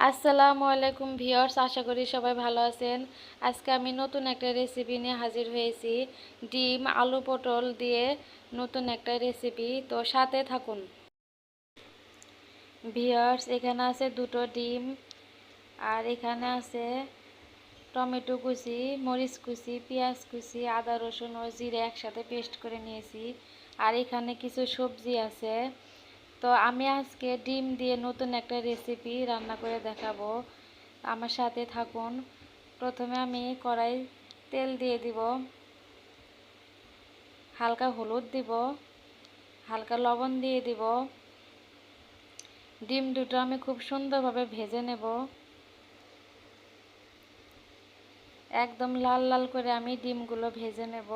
আসসালামু আলাইকুম ভিউয়ার্স, আশা করি সবাই ভালো আছেন। আজকে আমি নতুন একটা রেসিপি নিয়ে হাজির হয়েছি। ডিম আলু পটল দিয়ে নতুন একটা রেসিপি, তো সাথে থাকুন। ভিউয়ার্স, এখানে আছে দুটো ডিম, আর এখানে আছে টমেটো কুচি, মরিচ কুচি, পেঁয়াজ কুচি, আদা রসুন ও জিরে একসাথে পেস্ট করে নিয়েছি। আর এখানে কিছু সবজি আছে। তো আমি আজকে ডিম দিয়ে নতুন একটা রেসিপি রান্না করে দেখাবো, আমার সাথে থাকুন। প্রথমে আমি কড়াই তেল দিয়ে দিব, হালকা হলুদ দিব, হালকা লবণ দিয়ে দিব। ডিম দুটো আমি খুব সুন্দরভাবে ভেজে নেব, একদম লাল লাল করে আমি ডিমগুলো ভেজে নেব।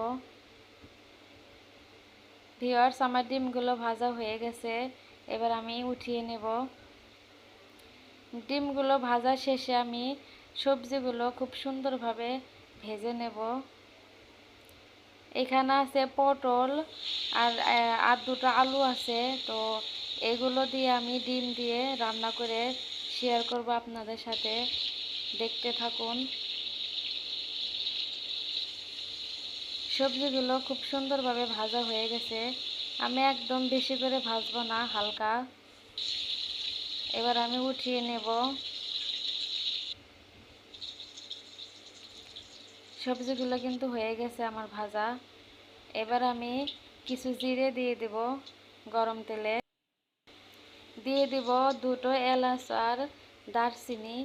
ভিউয়ার্স, আমার ডিমগুলো ভাজা হয়ে গেছে, এবার আমি উঠিয়ে নেব। ডিমগুলো ভাজা শেষে আমি সবজিগুলো খুব সুন্দরভাবে ভেজে নেব। এখানে আছে পটল আর দুটো আলু আছে, তো এগুলো দিয়ে আমি ডিম দিয়ে রান্না করে শেয়ার করব আপনাদের সাথে, দেখতে থাকুন। সবজিগুলো খুব সুন্দরভাবে ভাজা হয়ে গেছে, আমি একদম বেশি করে ভাজবো না, হালকা। এবার আমি উঠিয়ে নেব। সবজিগুলো কিন্তু হয়ে গেছে আমার ভাজা। এবার আমি কিছু জিরে দিয়ে দেব গরম তেলে, দিয়ে দিব দুটো এলাচ আর দারচিনি।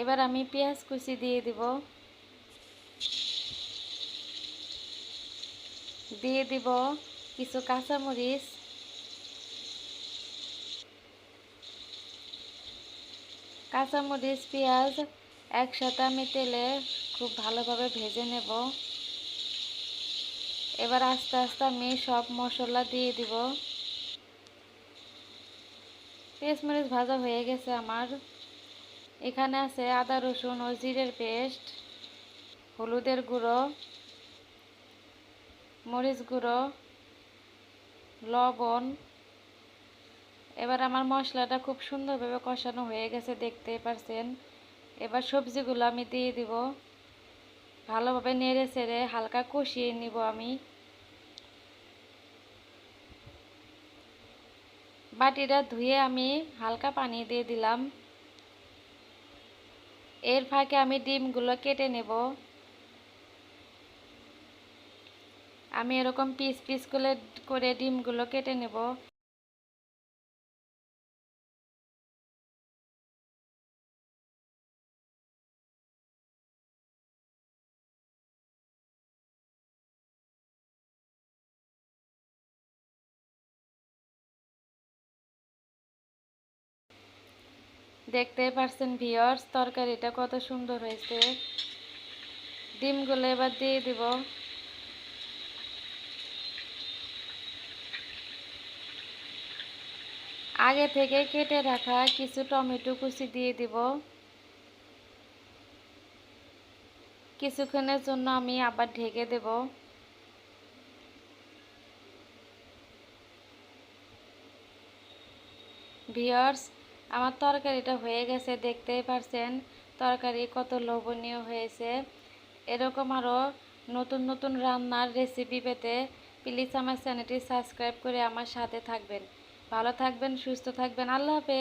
এবার আমি পেঁয়াজ কুচি দিয়ে দিব, দিয়ে দিব কিছু কাঁচামরিচ, পেঁয়াজ একসাথে আমি তেলে খুব ভালোভাবে ভেজে নেব। এবার আস্তে আস্তে আমি সব মশলা দিয়ে দিব। পেঁয়াজ মরিচ ভাজা হয়ে গেছে আমার। এখানে আছে আদা রসুন ও জিরের পেস্ট, হলুদের গুঁড়ো, মরিচ গুঁড়ো, লবণ। এবার আমার মশলাটা খুব সুন্দরভাবে কষানো হয়ে গেছে, দেখতেই পারছেন। এবার সবজিগুলো আমি দিয়ে দিব, ভালোভাবে নেড়ে চেড়ে হালকা কষিয়ে নিব আমি। বাটিটা ধুয়ে আমি হালকা পানি দিয়ে দিলাম। এর ফাঁকে আমি ডিমগুলো কেটে নেব। আমি এরকম পিস পিস করে ডিমগুলো কেটে নেব। দেখতেই পারছেন ভিউয়ার্স, তরকারিটা কত সুন্দর হয়েছে। ডিমগুলো এবার দিয়ে দিব। আগে থেকে কেটে রাখা কিছু টমেটো কুচি দিয়ে দিব। কিছুক্ষণের জন্য আমি আবার ঢেকে দেব। ভিউয়ার্স, আমার তরকারিটা হয়ে গেছে, দেখতেই পারছেন তরকারি কত লোভনীয় হয়েছে। এরকম আরও নতুন নতুন রান্নার রেসিপি পেতে প্লিজ আমার চ্যানেলটি সাবস্ক্রাইব করে আমার সাথে থাকবেন। ভালো থাকবেন, সুস্থ থাকবেন। আল্লাহ হাফেজ।